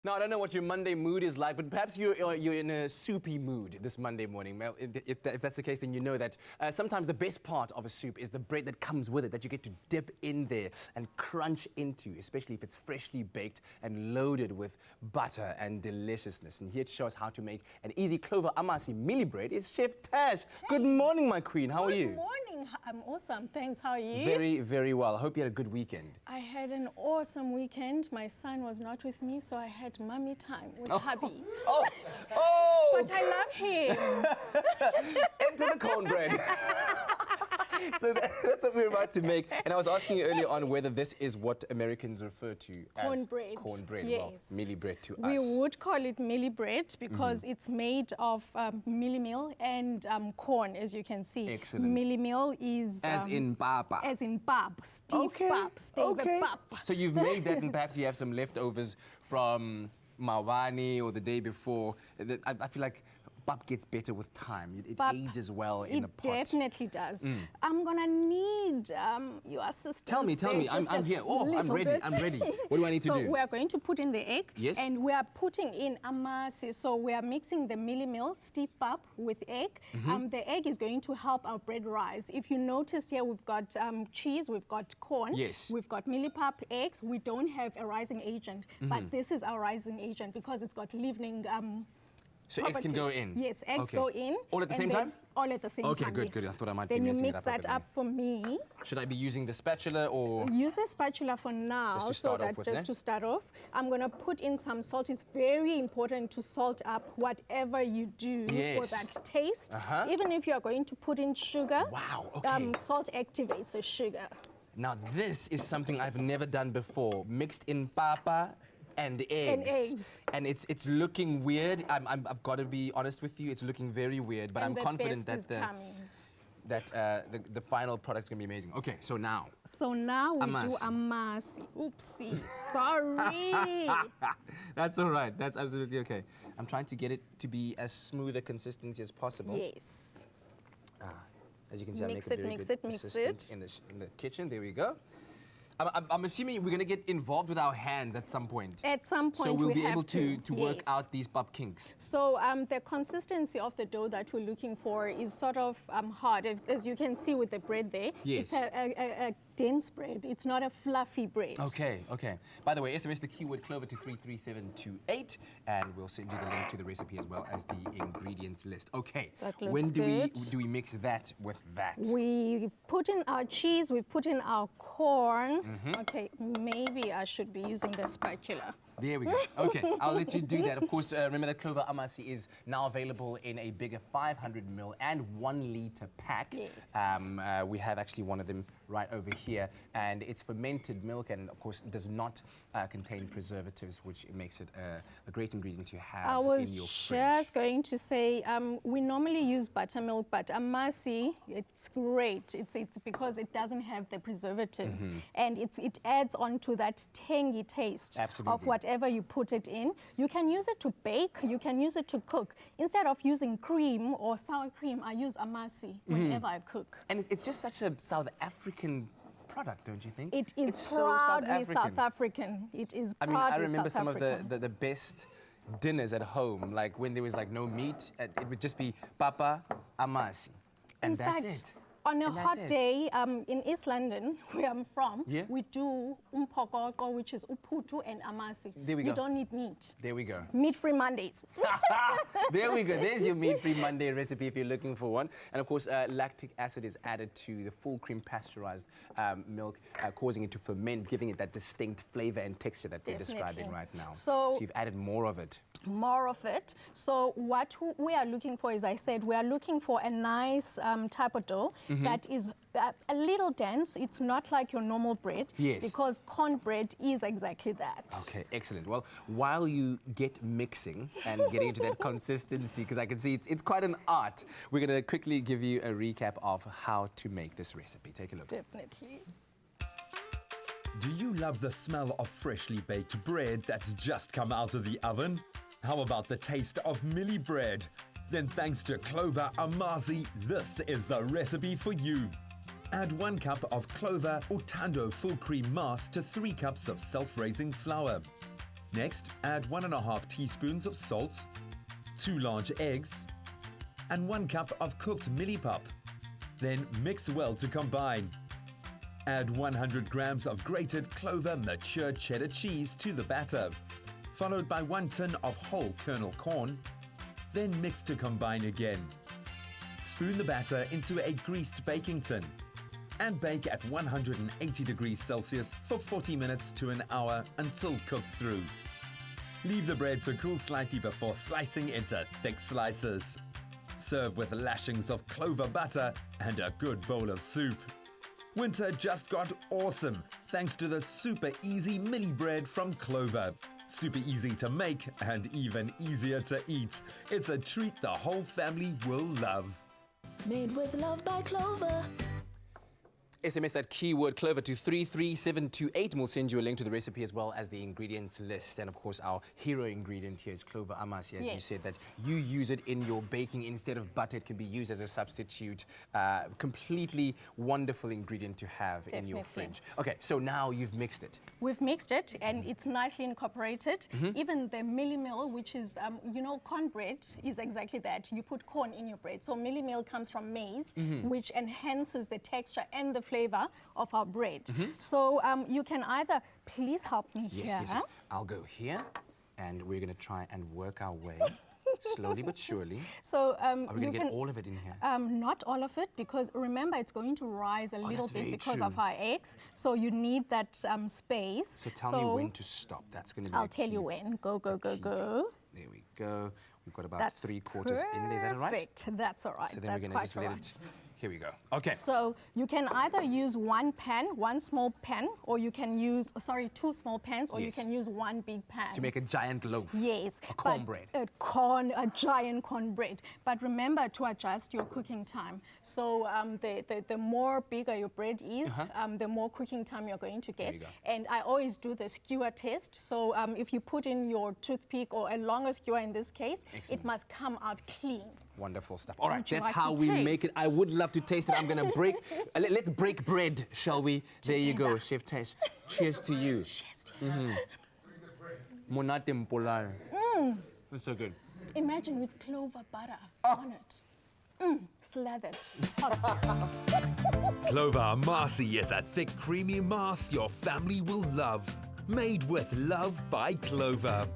Now, I don't know what your Monday mood is like, but perhaps you're in a soupy mood this Monday morning. Well, if that's the case, then you know that sometimes the best part of a soup is the bread that comes with it, that you get to dip in there and crunch into, especially if it's freshly baked and loaded with butter and deliciousness. And here to show us how to make an easy Clover Amasi Mielie Bread is Chef Tash. Hey. Good morning, my queen. How are you? Good morning. I'm awesome. Thanks. How are you? Very, very well. I hope you had a good weekend. I had an awesome weekend. My son was not with me, so I had mommy time with hubby. Oh! But I love him. Into the cornbread. So that's what we're about to make. And I was asking you earlier on whether this is what Americans refer to as cornbread. Cornbread. Yes. Well, mielie bread to us. We would call it mielie bread because it's made of mielie meal and corn, as you can see. Excellent. Mielie meal is... as in papa. As in pap. Steve pap. Pap. So you've made that and perhaps you have some leftovers from Mawani or the day before. I feel like pap gets better with time. It ages well in a pot. It definitely does. I'm gonna need your assistance. Tell me. I'm here. Oh, I'm ready. I'm ready. What do I need to do? So we are going to put in the egg. Yes. And we are putting in amasi. So we are mixing the mielie meal, stiff pap with egg. The egg is going to help our bread rise. If you notice here, we've got cheese, we've got corn. Yes. We've got mielie pap, eggs. We don't have a rising agent, but this is our rising agent because it's got leavening. So eggs can go in? Yes, eggs go in. All at the same time? All at the same time, Okay, good. I thought I might be messing it up. Then you mix that up for me. Should I be using the spatula or...? Use the spatula for now. Just to start off with, just to start off. I'm going to put in some salt. It's very important to salt up whatever you do for that taste. Even if you are going to put in sugar, salt activates the sugar. Now, this is something I've never done before. Mixed in papa and eggs. And it's looking weird. I've got to be honest with you. It's looking very weird, but I'm confident that the final product's going to be amazing. Okay, so now. So now we do amasi. Oopsie, sorry. That's all right. That's absolutely okay. I'm trying to get it to be as smooth a consistency as possible. Yes. As you can see, I make a very good assistant in the kitchen. There we go. I'm assuming we're going to get involved with our hands at some point. At some point, so we'll be able to work out these pap kinks. So the consistency of the dough that we're looking for is sort of hard. As you can see with the bread there, yes. It's a dense bread. It's not a fluffy bread. Okay. By the way, SMS the keyword Clover to 33728, and we'll send you the link to the recipe as well as the ingredients list. Okay. When do we mix that with that? We've put in our cheese. We've put in our corn. Okay, maybe I should be using the spatula. There we go. Okay, I'll let you do that. Of course, remember that Clover Amasi is now available in a bigger 500 ml and 1 liter pack. Yes. We have actually one of them right over here, and it's fermented milk, and of course does not contain preservatives, which makes it a great ingredient to have in your fridge. I was just going to say, we normally use buttermilk, but Amasi, it's great. It's because it doesn't have the preservatives, and it adds on to that tangy taste of whatever you put it in. You can use it to bake, you can use it to cook. Instead of using cream or sour cream, I use Amasi whenever I cook. And it's just such a South African product, don't you think? It is proudly South African. It is proudly I remember some of the best dinners at home, like when there was like no meat, it would just be papa, amasi, and that's it. On a hot day in East London, where I'm from, we do umpokoko, which is uputu and amasi. There we go. We don't need meat. There we go. Meat-free Mondays. There we go. There's your meat-free Monday recipe if you're looking for one. And of course, lactic acid is added to the full cream pasteurized milk, causing it to ferment, giving it that distinct flavor and texture that we're describing right now. So you've added more of it. More of it. So what we are looking for, as I said, we are looking for a nice type of dough that is a little dense. It's not like your normal bread, because cornbread is exactly that. Okay, excellent. Well, while you get mixing and getting into that consistency, because I can see it's quite an art, we're going to quickly give you a recap of how to make this recipe. Take a look. Definitely. Do you love the smell of freshly baked bread that's just come out of the oven? How about the taste of mielie bread? Then thanks to Clover Amasi, this is the recipe for you. Add 1 cup of Clover or Tando full cream mass to 3 cups of self-raising flour. Next, add 1.5 teaspoons of salt, 2 large eggs, and 1 cup of cooked mielie pap. Then mix well to combine. Add 100 grams of grated Clover mature cheddar cheese to the batter, followed by 1 tin of whole kernel corn. Then mix to combine again. Spoon the batter into a greased baking tin and bake at 180 degrees Celsius for 40 minutes to an hour until cooked through. Leave the bread to cool slightly before slicing into thick slices. Serve with lashings of clover butter and a good bowl of soup. Winter just got awesome thanks to the super easy mielie bread from Clover. Super easy to make and even easier to eat. It's a treat the whole family will love. Made with love by Clover. SMS that keyword Clover to 33728 and we'll send you a link to the recipe as well as the ingredients list. And of course, our hero ingredient here is Clover Amasi. As you said, that you use it in your baking instead of butter. It can be used as a substitute. Completely wonderful ingredient to have in your fridge. Okay, so now you've mixed it. We've mixed it and it's nicely incorporated. Even the mielie meal, which is, you know, cornbread is exactly that. You put corn in your bread. So mielie meal comes from maize, which enhances the texture and the flavor of our bread. So you can either, please help me here. Yes. I'll go here and we're going to try and work our way slowly but surely. So are we going to get all of it in here? Not all of it, because remember it's going to rise a little bit because true. of our eggs. So you need that space. So tell me when to stop. That's going to be I'll tell you when. Go. There we go. We've got about That's 3/4 in there. Is that all right? Perfect. That's all right. So then we're going to just let it... Here we go. Okay. So you can either use one small pan, or you can use, 2 small pans, or you can use 1 big pan. To make a giant loaf. Yes. A cornbread. A giant cornbread. But remember to adjust your cooking time. So the more bigger your bread is, the more cooking time you're going to get. And I always do the skewer test. So if you put in your toothpick, or a longer skewer in this case, it must come out clean. Wonderful stuff. All right, that's like how we make it. I would love to taste it. I'm going to break. Let's break bread, shall we? There you go, Chef Tash. Cheers to you. Cheers to you. Monate mpolare. It's so good. Imagine with clover butter on it. Slathered. Clover Amasi is a thick, creamy mass your family will love. Made with love by Clover.